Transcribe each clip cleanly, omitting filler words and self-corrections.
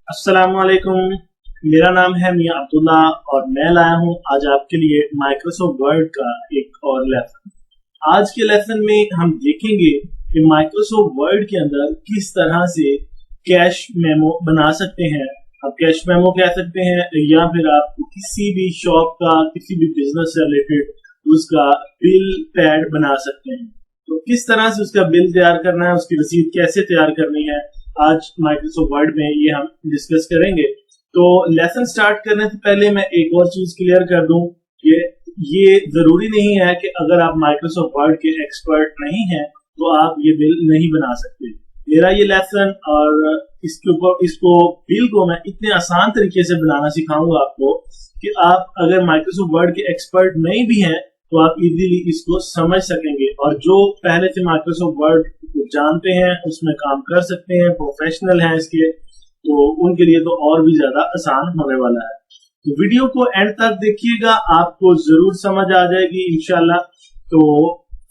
अस्सलाम वालेकुम। मेरा नाम है मियां अब्दुल्ला और मैं लाया हूं आज आपके लिए माइक्रोसॉफ्ट वर्ड का एक और लेसन। आज के लेसन में हम देखेंगे कि माइक्रोसॉफ्ट वर्ड के अंदर किस तरह से कैश मेमो बना सकते हैं। आप कैश मेमो कह सकते हैं या फिर आप किसी भी शॉप का, किसी भी बिजनेस से रिलेटेड उसका बिल पैड बना सकते हैं। तो किस तरह से उसका बिल तैयार करना है, उसकी रसीद कैसे तैयार करनी है, आज माइक्रोसॉफ्ट वर्ड में ये हम डिस्कस करेंगे। तो लेसन स्टार्ट करने से पहले मैं एक और चीज क्लियर कर दूं कि ये जरूरी नहीं है कि अगर आप माइक्रोसॉफ्ट वर्ड के एक्सपर्ट नहीं हैं तो आप ये बिल नहीं बना सकते। मेरा ये लेसन और इसको बिल को मैं इतने आसान तरीके से बनाना सिखाऊंगा आपको कि आप अगर माइक्रोसॉफ्ट वर्ड के एक्सपर्ट नहीं भी हैं तो आप इजीली इसको समझ सकेंगे, और जो पहले से माइक्रोसॉफ्ट वर्ड जानते हैं, उसमें काम कर सकते हैं, प्रोफेशनल हैं इसके, तो उनके लिए तो और भी ज्यादा आसान होने वाला है। तो वीडियो को एंड तक देखिएगा, आपको जरूर समझ आ जाएगी इंशाल्लाह। तो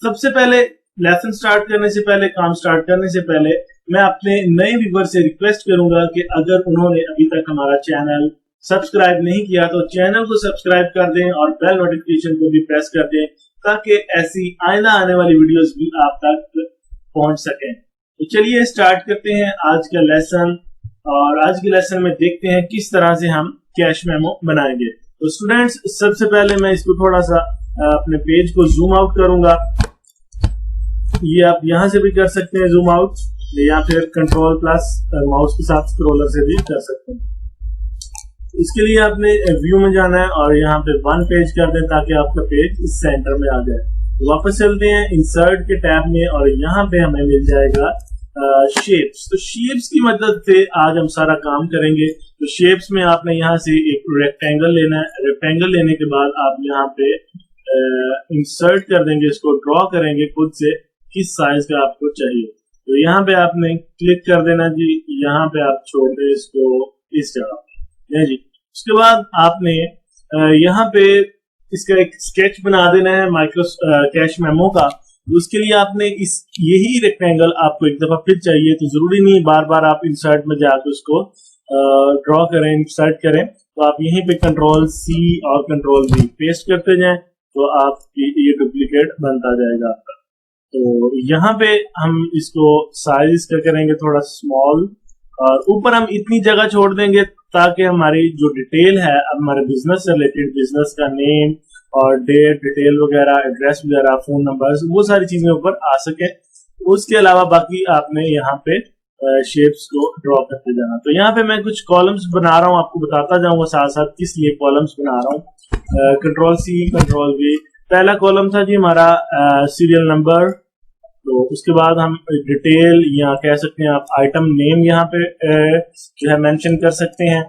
सबसे पहले लेसन स्टार्ट करने से पहले, काम स्टार्ट करने से पहले मैं अपने नए व्यूवर से रिक्वेस्ट करूंगा कि अगर उन्होंने अभी तक हमारा चैनल सब्सक्राइब नहीं किया तो चैनल को सब्सक्राइब कर दें और बेल नोटिफिकेशन को भी प्रेस कर दें ताकि ऐसी आइंदा आने वाली वीडियोस भी आप तक पहुंच सकें। तो चलिए स्टार्ट करते हैं आज का लेसन, और आज के लेसन में देखते हैं किस तरह से हम कैश मेमो बनाएंगे। तो स्टूडेंट्स, सबसे पहले मैं इसको थोड़ा सा अपने पेज को जूम आउट करूंगा। ये आप यहां से भी कर सकते हैं जूम आउट, या फिर कंट्रोल प्लस माउस के साथ स्क्रॉलर से भी कर सकते हैं। इसके लिए आपने व्यू में जाना है और यहाँ पे वन पेज कर दें ताकि आपका पेज इस सेंटर में आ जाए। तो वापस चलते हैं इंसर्ट के टैब में और यहाँ पे हमें मिल जाएगा शेप्स। तो शेप्स की मदद से आज हम सारा काम करेंगे। तो शेप्स में आपने यहाँ से एक रेक्टेंगल लेना है। रेक्टेंगल लेने के बाद आप यहाँ पे इंसर्ट कर देंगे, इसको ड्रॉ करेंगे खुद से किस साइज का आपको चाहिए। तो यहाँ पे आपने क्लिक कर देना जी, यहाँ पे आप छोड़ दें इसको इस जगह जी। उसके बाद आपने यहाँ पे इसका एक स्केच बना देना है कैश मेमो का। तो उसके लिए आपने यही रेक्टेंगल आपको एक दफा फिर चाहिए, तो जरूरी नहीं बार बार आप इंसर्ट में जाकर उसको ड्रॉ करें, इंसर्ट करें। तो आप यहीं पे कंट्रोल सी और कंट्रोल वी पेस्ट करते जाएं तो आप ये डुप्लीकेट बनता जाएगा आपका। तो यहाँ पे हम इसको साइज इसका करेंगे थोड़ा स्मॉल, और ऊपर हम इतनी जगह छोड़ देंगे ताकि हमारी जो डिटेल है हमारे बिजनेस से रिलेटेड, बिजनेस का नेम और डेट डिटेल वगैरह, एड्रेस वगैरह, फोन नंबर, वो सारी चीजें ऊपर आ सके। उसके अलावा बाकी आपने यहाँ पे शेप्स को ड्रॉ करते जाना। तो यहाँ पे मैं कुछ कॉलम्स बना रहा हूँ, आपको बताता जाऊंगा साथ साथ किस लिए कॉलम्स बना रहा हूँ। Control C control V. पहला कॉलम था जी हमारा सीरियल नंबर। तो उसके बाद हम डिटेल या कह सकते हैं आप आइटम नेम यहाँ पे जो है मेंशन कर सकते हैं।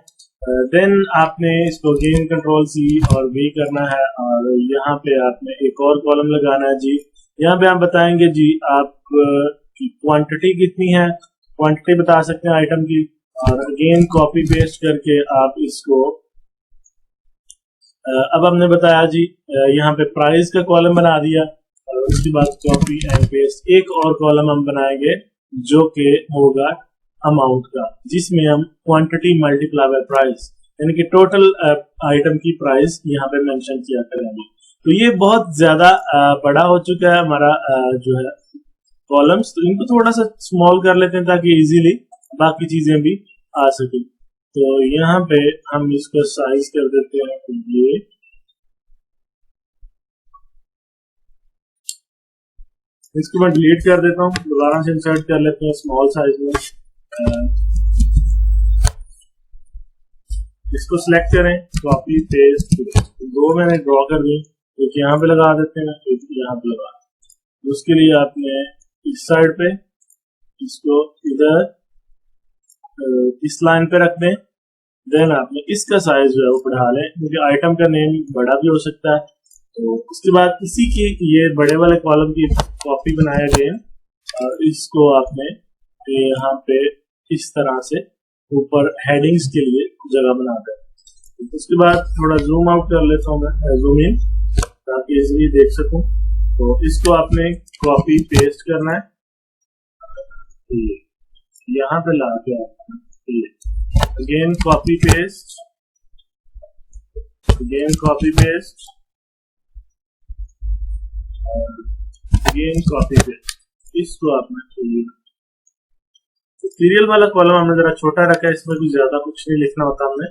देन आपने इसको अगेन कंट्रोल सी और वी करना है, और यहाँ पे आपने एक और कॉलम लगाना है जी। यहाँ पे आप बताएंगे जी आप की क्वांटिटी कितनी है, क्वांटिटी बता सकते हैं आइटम की, और अगेन कॉपी पेस्ट करके आप इसको अब हमने बताया जी यहाँ पे प्राइस का कॉलम बना दिया। उसके बाद कॉपी एंड पेस्ट एक और कॉलम हम बनाएंगे जो कि होगा अमाउंट का, जिसमें हम क्वांटिटी मल्टीप्लाई बाय प्राइस यानी कि टोटल आइटम की प्राइस यहाँ पे मेंशन किया करेंगे। तो ये बहुत ज्यादा बड़ा हो चुका है हमारा जो है कॉलम्स, तो इनको थोड़ा सा स्मॉल कर लेते हैं ताकि इजीली बाकी चीजें भी आ सके। तो यहाँ पे हम इसका साइज कर देते हैं ये, इसको मैं डिलीट कर देता हूँ, दोबारा से इंसर्ट कर लेते हैं स्मॉल साइज में। इसको सिलेक्ट करें, कॉपी पेस्ट, दो मैंने ड्रॉ कर दी, एक यहाँ पे लगा देते हैं, एक यहाँ पे लगा देते हैं। उसके लिए आपने इस साइड पे इसको इधर इस लाइन पे रख दें। देन आपने इसका साइज जो है वो बढ़ा लें क्योंकि आइटम का नेम बड़ा भी हो सकता है। तो उसके बाद इसी की ये बड़े वाले कॉलम की कॉपी बनाया गया और इसको आपने यहाँ पे इस तरह से ऊपर हेडिंग्स के लिए जगह बना दें। उसके बाद थोड़ा जूम आउट कर लेता हूँ मैं, जूम इन, ताकि इजीली देख सकूं। तो इसको आपने कॉपी पेस्ट करना है, यहाँ पे ला के again copy paste, again copy paste, again copy paste. इसको आपने सीरियल वाला कॉलम हमने जरा छोटा रखा है, इसमें कुछ ज्यादा कुछ नहीं लिखना होता हमने।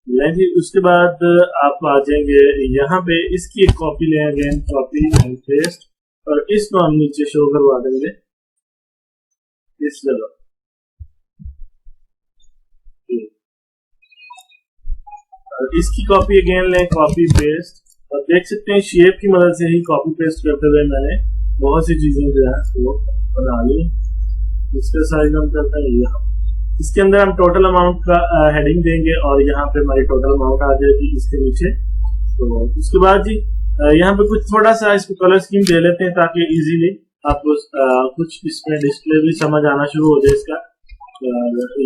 लेकिन उसके बाद आप आ जाएंगे यहाँ पे, इसकी एक कॉपी ले, अगेन कॉपी एंड पेस्ट, और इसको हम नीचे शो करवा देंगे इस जगह। इसकी कॉपी अगेन लें, कॉपी पेस्ट, और देख सकते हैं शेप की मदद से ही कॉपी पेस्ट करते हुए मैंने बहुत सी चीजें जो है वो बना ली। इसका साइज हम करते हैं यहाँ, इसके अंदर हम टोटल अमाउंट का हेडिंग देंगे और यहाँ पे हमारी टोटल अमाउंट आ जाएगी इसके नीचे। तो उसके बाद जी यहाँ पे कुछ थोड़ा सा इसको कलर स्कीम दे लेते हैं ताकि इजीली आपको कुछ इसमें डिस्प्ले भी समझ आना शुरू हो जाए इसका।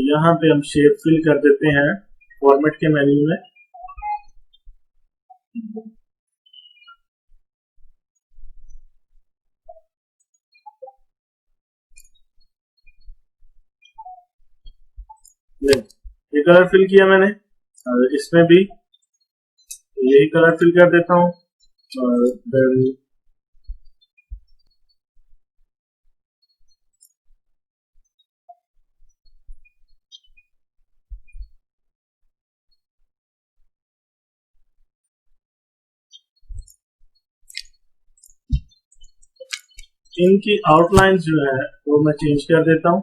यहाँ पे हम शेप फिल कर देते हैं फॉर्मेट के मेन्यू में। ये कलर फिल किया मैंने, और इसमें भी यही कलर फिल कर देता हूँ, और देन इनकी आउटलाइंस जो है वो मैं चेंज कर देता हूँ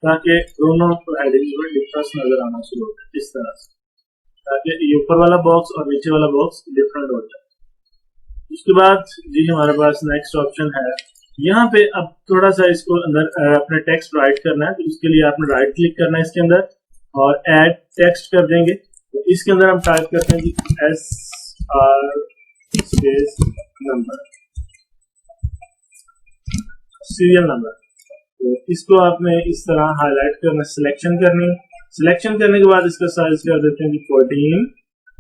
ताकि दोनों हेडिंग में डिफरेंस नजर आना शुरू हो जाए इस तरह से, ताकि ये ऊपर वाला बॉक्स और नीचे वाला बॉक्स डिफरेंट हो जाए। उसके बाद जी हमारे पास नेक्स्ट ऑप्शन है, यहाँ पे अब थोड़ा सा इसको अंदर अपने टेक्स्ट राइट करना है, तो इसके लिए आपने राइट क्लिक करना है इसके अंदर और ऐड टेक्स्ट कर देंगे। तो इसके अंदर हम टाइप करते हैं कि SR space number, serial number. तो इसको आपने इस तरह हाईलाइट करना, सिलेक्शन करनी, सिलेक्शन करने के बाद इसका साइज कर देते हैं कि 14,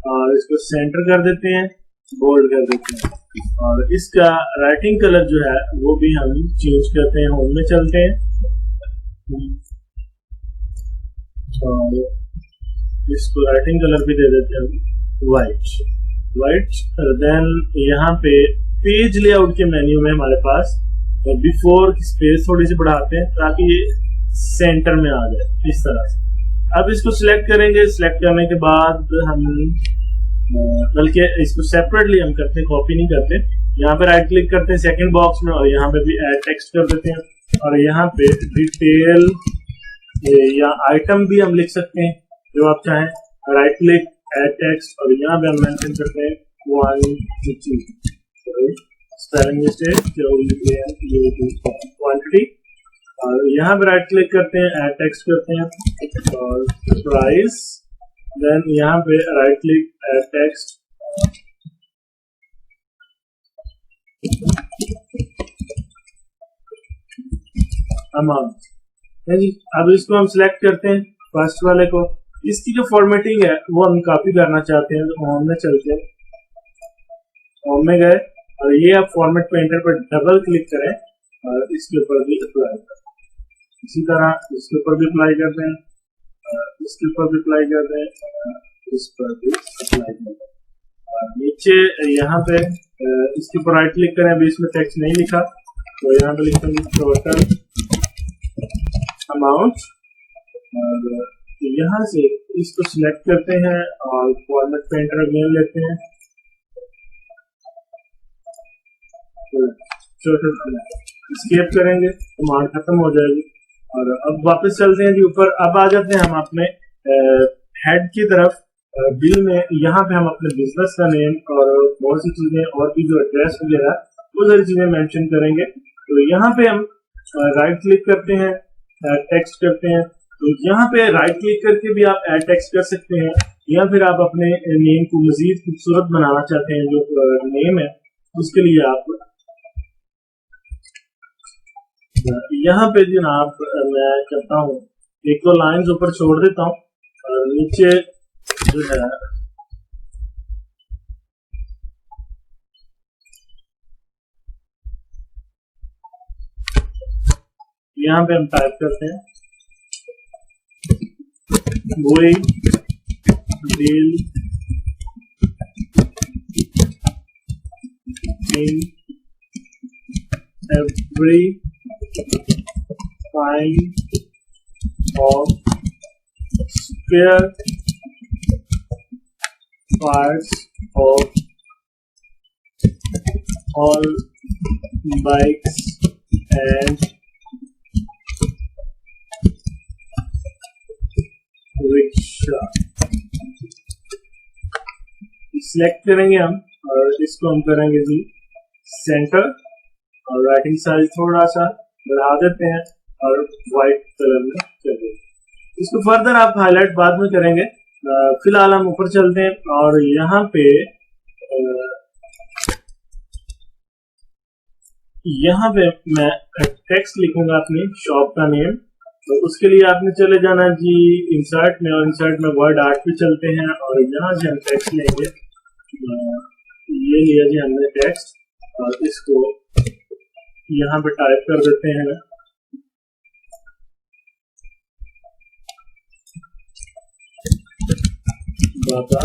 और इसको सेंटर कर देते हैं, बोल्ड कर देते हैं, और इसका राइटिंग कलर जो है वो भी हम चेंज करते हैं। होम में चलते हैं और इसको राइटिंग कलर भी दे देते हैं वाइट। देन यहाँ पे पेज लेआउट के मेन्यू में हमारे पास बिफोर की स्पेस थोड़ी सी बढ़ाते हैं ताकि ये सेंटर में आ जाए इस तरह से। अब इसको सिलेक्ट करेंगे, सिलेक्ट करने के बाद हम बल्कि इसको सेपरेटली हम करते हैं, कॉपी नहीं करते। यहाँ पे राइट क्लिक करते हैं सेकंड बॉक्स में और यहाँ पे भी ऐड टेक्स्ट कर देते हैं, और यहाँ पे डिटेल या आइटम भी हम लिख सकते हैं जो आप चाहें। राइट क्लिक, ऐड टेक्स्ट, और यहाँ पे हम मेंशन करते हैं क्वांटिटी, स्पेलिंग मिस्टेक, क्वांटिटी, और यहाँ पे राइट क्लिक करते हैं, ऐड टेक्स्ट करते हैं और प्राइस, देन यहाँ पे right click, add text, amount. अब इसको हम सिलेक्ट करते हैं फर्स्ट वाले को, इसकी जो फॉर्मेटिंग है वो हम कॉपी करना चाहते हैं, तो होम में चलते हैं, होम में गए और ये आप फॉर्मेट पेंटर पर डबल क्लिक करें और इसके ऊपर भी अप्लाई करें। इसी तरह इसके ऊपर भी अप्लाई करते हैं, इसके ऊपर भी अप्लाई करते हैं, इस पर भी अप्लाई करते हैं। नीचे यहाँ पे इसके ऊपर राइट क्लिक करें, अभी इसमें टेक्स्ट नहीं लिखा तो यहाँ पे लिखते हैं टोटल अमाउंट, और यहाँ से इसको सिलेक्ट करते हैं और फॉर्मेट पेंटर अगेन लेते हैं, स्केप करेंगे, कमांड खत्म हो जाएगी। और अब वापस चलते हैं जी ऊपर, अब आ जाते हैं हम अपने हेड की तरफ। बिल में यहाँ पे हम अपने बिजनेस का नेम और बहुत सी चीजें और भी जो एड्रेस वगैरह वो सारी चीजें मेंशन करेंगे। तो यहाँ पे हम राइट क्लिक करते हैं, टेक्स्ट करते हैं, तो यहाँ पे राइट क्लिक करके भी आप ऐड टेक्स्ट कर सकते हैं, या फिर आप अपने नेम को मजीद खूबसूरत बनाना चाहते हैं जो नेम है उसके लिए आप यहाँ पे जनाब मैं करता हूँ एक दो लाइंस ऊपर छोड़ देता हूँ और नीचे जो है यहाँ पे हम टाइप करते हैं we deal in every kind of spare parts of all bikes and rickshaw. Select करेंगे हम और इसको हम करेंगे जी सेंटर और राइटिंग साइज थोड़ा सा बढ़ा देते हैं और व्हाइट कलर में कर देंगे। इसको फर्दर आप हाईलाइट बाद में करेंगे। फिलहाल हम ऊपर चलते हैं और यहाँ पे मैं टेक्स्ट लिखूंगा अपनी शॉप का नेम। तो उसके लिए आपने चले जाना जी इंसर्ट में, और इंसर्ट में वर्ड आर्ट पे चलते हैं और यहाँ से हम टेक्स्ट लेंगे। ये लिया जी हमने टेक्स्ट और इसको यहाँ पे टाइप कर देते हैं। बाबा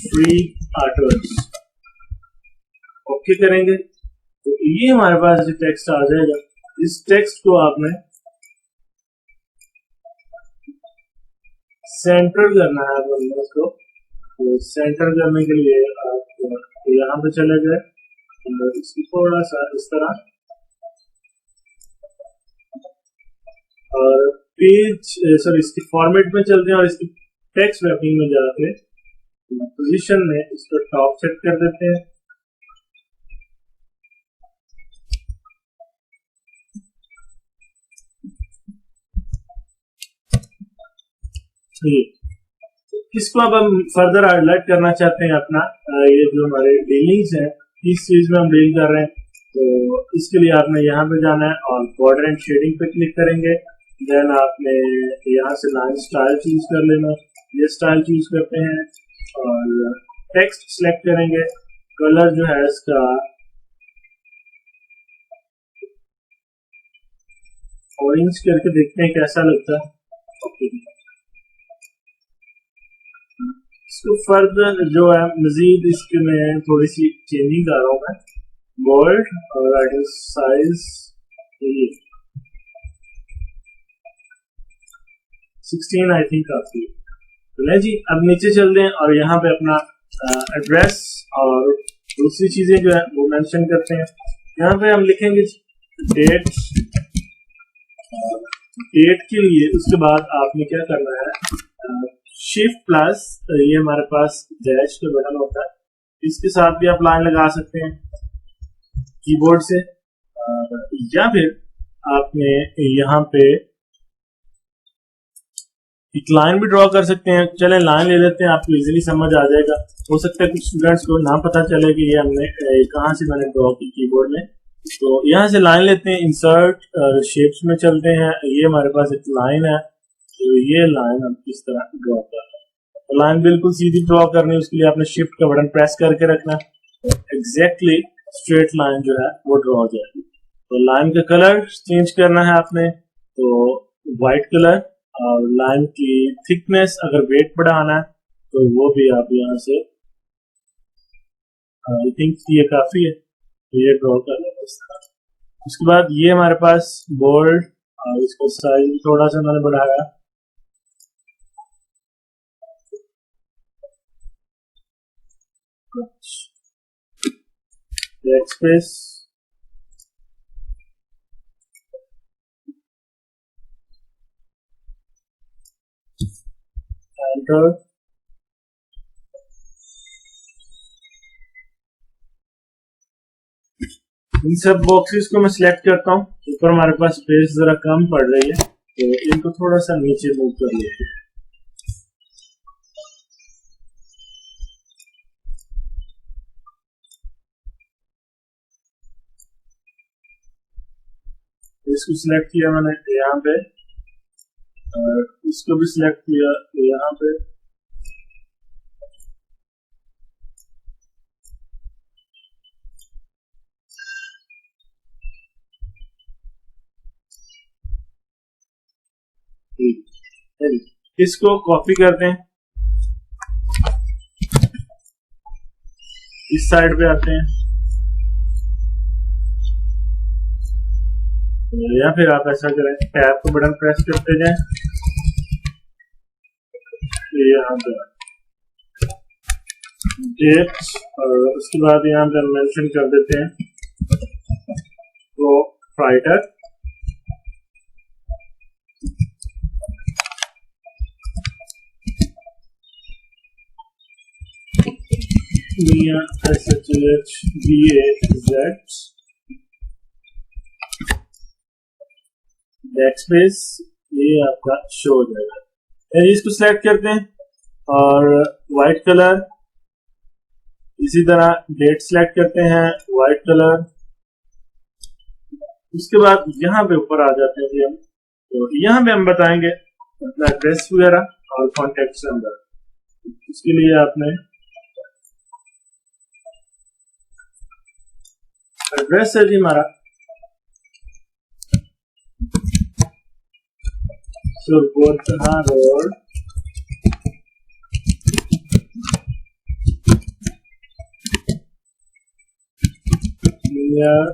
फ्री आर्टवर्क्स ओके करेंगे तो ये हमारे पास जो टेक्स्ट आ जाएगा। इस टेक्स्ट को आपने सेंटर करना है। बंदा इसको तो सेंटर करने के लिए आप यहाँ पे चले गए और इसको थोड़ा सा इस तरह और पेज सॉरी इसकी फॉर्मेट में चलते हैं और इसकी टेक्स्ट रैपिंग में जाके पोजीशन में इसको टॉप सेट कर देते हैं। इसको अब हम फर्दर हाईलाइट करना चाहते हैं अपना ये जो हमारे डीलिंग्स है किस चीज में हम डील कर रहे हैं। तो इसके लिए आपने यहाँ पे जाना है और बॉर्डर एंड शेडिंग पे क्लिक करेंगे। देन आपने यहाँ से लाइन स्टाइल चूज कर लेना, ये स्टाइल चूज करते हैं और टेक्स्ट सिलेक्ट करेंगे। कलर जो है इसका ऑरेंज करके देखते हैं कैसा लगता है। ओके इसको फर्दर जो है मजीद इसके में थोड़ी सी चेंजिंग कर रहा हूँ मैं। बोल्ड और राइटिंग साइज 16 आई थिंक काफी है जी। अब नीचे चलते हैं और यहाँ पे अपना एड्रेस और दूसरी चीजें जो है वो मेंशन करते हैं। यहाँ पे हम लिखेंगे डेट। डेट के लिए उसके बाद आपने क्या करना है शिफ्ट प्लस ये हमारे पास डैश का बटन होता है, इसके साथ भी आप लाइन लगा सकते हैं कीबोर्ड से या फिर आपने यहाँ पे एक लाइन भी ड्रॉ कर सकते हैं। चले लाइन ले लेते हैं, आपको इजीली समझ आ जाएगा। हो सकता है कुछ स्टूडेंट्स को ना पता चले कि ये हमने कहाँ से मैंने ड्रॉ की कीबोर्ड में। तो यहाँ से लाइन लेते हैं, इंसर्ट शेप्स में चलते हैं। ये हमारे पास एक लाइन है, तो ये लाइन हम किस तरह ड्रॉ कर रहे हैं। तो लाइन बिल्कुल सीधी ड्रॉ करनी है, उसके लिए आपने शिफ्ट का बटन प्रेस करके रखना है। एग्जैक्टली स्ट्रेट लाइन जो है वो ड्रॉ हो जाएगी। तो लाइन का कलर चेंज करना है आपने, तो व्हाइट कलर और लाइन की थिकनेस अगर वेट बढ़ाना है तो वो भी आप यहाँ से आई थिंक ये काफी है, तो ये ड्रॉ कर लेंगे इस तरह। उसके बाद ये हमारे पास बोल्ड और इसको साइज थोड़ा सा मैंने बढ़ाया। एक्सप्रेस एंटर इन सब बॉक्सेस को मैं सिलेक्ट करता हूँ। ऊपर हमारे पास स्पेस जरा कम पड़ रही है, तो इनको थोड़ा सा नीचे मूव कर लेते हैं। इसको सिलेक्ट किया मैंने यहाँ पे और इसको भी सिलेक्ट किया यहाँ पे। इसको कॉपी करते हैं, इस साइड पे आते हैं, या फिर आप ऐसा करें टैब को बटन प्रेस करते जाएं, यहाँ पे डेट और उसके बाद यहाँ पे मेंशन कर देते हैं प्रोप्राइटर, मियां SHHBAZ बैकस्पेस, ये आपका शो हो जाएगा। इसको सिलेक्ट करते हैं और व्हाइट कलर, इसी तरह डेट सिलेक्ट करते हैं व्हाइट कलर। उसके बाद यहाँ पे ऊपर आ जाते हैं हम, तो यहाँ पे हम बताएंगे अपना एड्रेस वगैरह और कॉन्टेक्ट नंबर। इसके लिए आपने एड्रेस है जी हमारा Surkotha road, near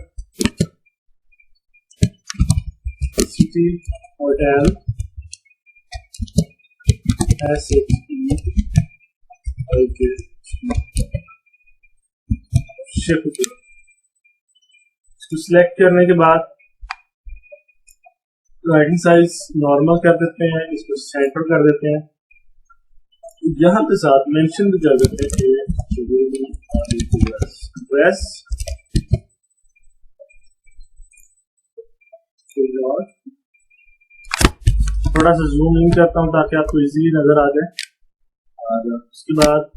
city hotel Shekhpur. इसको सिलेक्ट करने के बाद राइटिंग साइज नॉर्मल कर देते हैं, इसको सेंटर कर देते हैं, यहाँ पे साथ मेंशन भी कर देते हैं एड्रेस। थोड़ा सा जूम इन करता हूँ ताकि आपको इजीली नजर आ जाए। और उसके बाद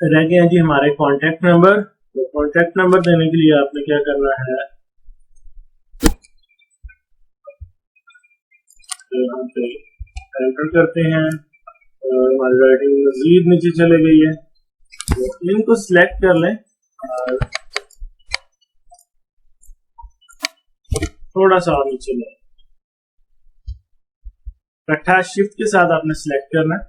रह गए हैं जी हमारे कांटेक्ट नंबर। तो कांटेक्ट नंबर देने के लिए आपने क्या करना है, यहाँ पे एंटर करते हैं, हमारी राइटिंग मजीद नीचे चले गई है, तो इनको सिलेक्ट कर लें और थोड़ा सा और नीचे लें, इकट्ठा शिफ्ट के साथ आपने सिलेक्ट करना है।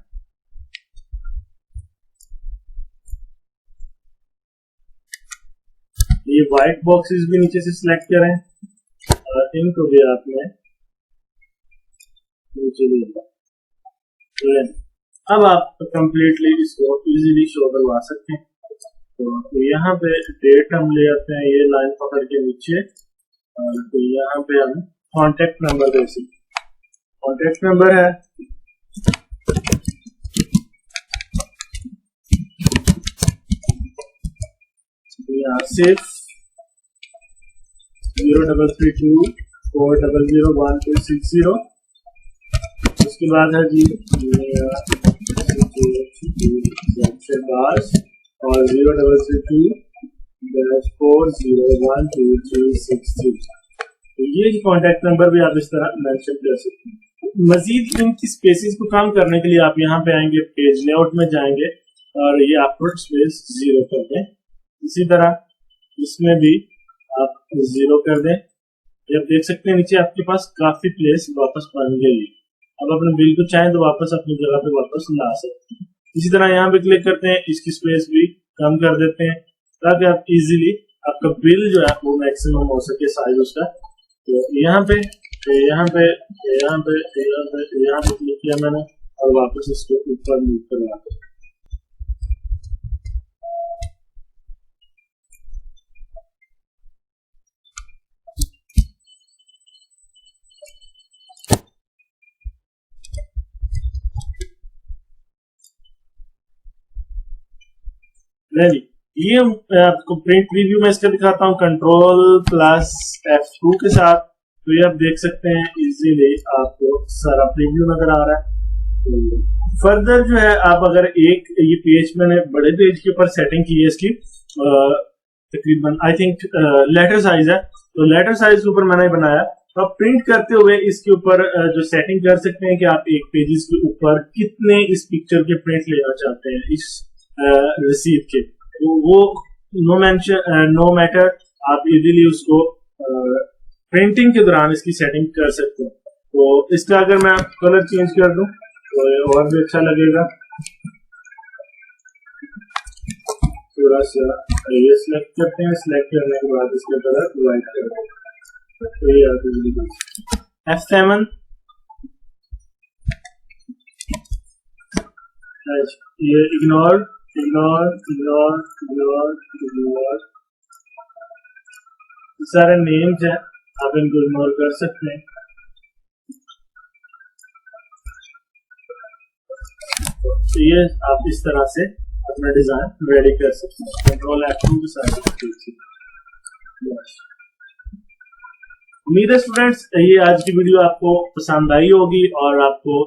ये व्हाइट बॉक्सेस भी नीचे से सिलेक्ट करें और इनको भी आपने नीचे ले। अब आप कंप्लीटली इसको इजीली शो करवा सकते हैं। तो यहाँ पे डेट हम ले आते हैं, ये लाइन पकड़ के नीचे, और तो यहाँ पे हम कांटेक्ट नंबर दे सकते। कांटेक्ट नंबर है यहाँ सिर्फ 0332400160। उसके बाद है जी और 033240122363। तो ये कांटेक्ट नंबर भी आप इस तरह मेंशन कर सकते हैं। मजीद इनकी स्पेसेस को कम करने के लिए आप यहाँ पे आएंगे, पेज लेआउट में जाएंगे और ये अपवर्ड स्पेस 0 कर दें। इसी तरह इसमें भी आप 0 कर दें। ये आप देख सकते हैं नीचे आपके पास काफी प्लेस वापस बन गई। अब अपने बिल को चाहें तो वापस अपनी जगह पे वापस ला सकते हैं। इसी तरह यहाँ पे क्लिक करते हैं, इसकी स्पेस भी कम कर देते हैं ताकि आप इजीली आपका बिल जो है वो मैक्सिमम हो सके साइज उसका। तो यहाँ पे यहाँ पे यहाँ पे यहाँ पे यहाँ पे क्लिक किया मैंने और वापस इसको ऊपर मूव करवा दिया। ये आपको प्रिंट प्रीव्यू में इसका दिखाता हूँ Ctrl+F2 के साथ। तो ये आप देख सकते हैं इजीली आपको सारा प्रीव्यू नजर आ रहा है। फर्दर जो है आप अगर एक ये पेज मैंने बड़े पेज के ऊपर सेटिंग की है इसकी तकरीबन आई थिंक लेटर साइज है, तो लेटर साइज के ऊपर मैंने बनाया। तो आप प्रिंट करते हुए इसके ऊपर जो सेटिंग कर सकते हैं कि आप एक पेजेस के ऊपर कितने इस पिक्चर के प्रिंट लेना चाहते हैं इस रिसीट के, तो वो नो मैटर आप इजीली उसको प्रिंटिंग के दौरान इसकी सेटिंग कर सकते हैं। तो इसका अगर मैं कलर चेंज कर दूं तो ये और भी अच्छा लगेगा। थोड़ा सा ये सिलेक्ट करते हैं, सिलेक्ट करने के बाद इसका कलर व्हाइट करते हैं। F7 ये ignore ignore ignore ignore ignore सारे नेम्स हैं, आप इनको इग्नोर कर सकते हैं। तो ये आप इस तरह से अपना डिजाइन रेडी कर सकते हैं कंट्रोल F2 के साथ। उम्मीद है स्टूडेंट्स ये आज की वीडियो आपको पसंद आई होगी और आपको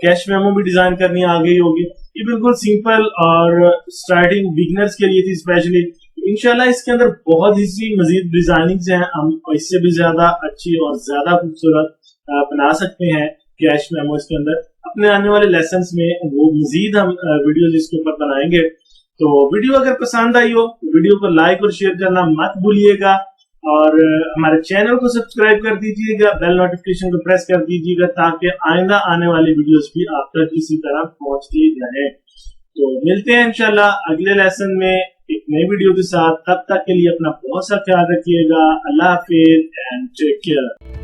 कैश मेमो भी डिजाइन करनी आ गई होगी। ये बिल्कुल सिंपल और स्टार्टिंग बिगिनर्स के लिए थी स्पेशली। इंशाल्लाह इसके अंदर बहुत ही सी मजीद डिजाइनिंग्स हैं, हम इससे भी ज्यादा अच्छी और ज्यादा खूबसूरत बना सकते हैं कैश मेमो। इसके अंदर अपने आने वाले लेसन्स में वो मजीद हम वीडियोस इसके ऊपर बनाएंगे। तो वीडियो अगर पसंद आई हो वीडियो को लाइक और शेयर करना मत भूलिएगा और हमारे चैनल को सब्सक्राइब कर दीजिएगा, बेल नोटिफिकेशन को प्रेस कर दीजिएगा ताकि आइंदा आने वाली वीडियोस भी आप तक इसी तरह पहुंचती रहे। तो मिलते हैं इंशाल्लाह अगले लेसन में एक नई वीडियो के साथ। तब तक के लिए अपना बहुत सा ख्याल रखिएगा। अल्लाह हाफिज एंड टेक केयर।